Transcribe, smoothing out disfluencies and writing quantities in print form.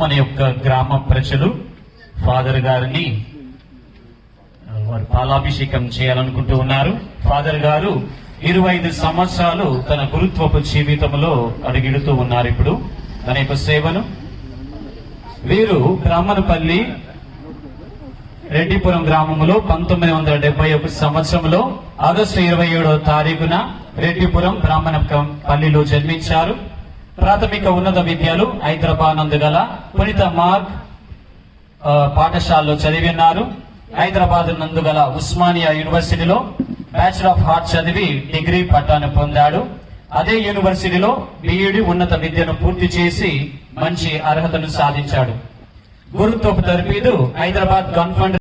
మన యొక్క గ్రామ ప్రజలు ఫాదర్ గారిని వారు పాలాభిషేకం చేయాలనుకుంటూ ఉన్నారు. ఫాదర్ గారు 25 సంవత్సరాలు తన గురుత్వపు జీవితంలో అడుగిడుతూ ఉన్నారు. ఇప్పుడు తన యొక్క సేవను వీరు బ్రాహ్మణపల్లి రెడ్డిపురం గ్రామంలో 1971 సంవత్సరంలో ఆగస్టు 27వ తారీఖున రెడ్డిపురం బ్రాహ్మణపల్లిలో జన్మించారు. ప్రాథమిక ఉన్నత విద్యలు హైదరాబాద్ నందుగల పునీత మార్క్ పాఠశాలలో చదివినారు. హైదరాబాద్ నందుగల ఉస్మానియా యూనివర్సిటీలో బ్యాచిలర్ ఆఫ్ ఆర్ట్స్ చదివి డిగ్రీ పట్టాను పొందాడు. అదే యూనివర్సిటీలో బిఈడి ఉన్నత విద్యను పూర్తి చేసి మంచి అర్హతను సాధించాడు. గురుత్వపు తర్ఫీదు హైదరాబాద్ కాన్ఫరెన్స్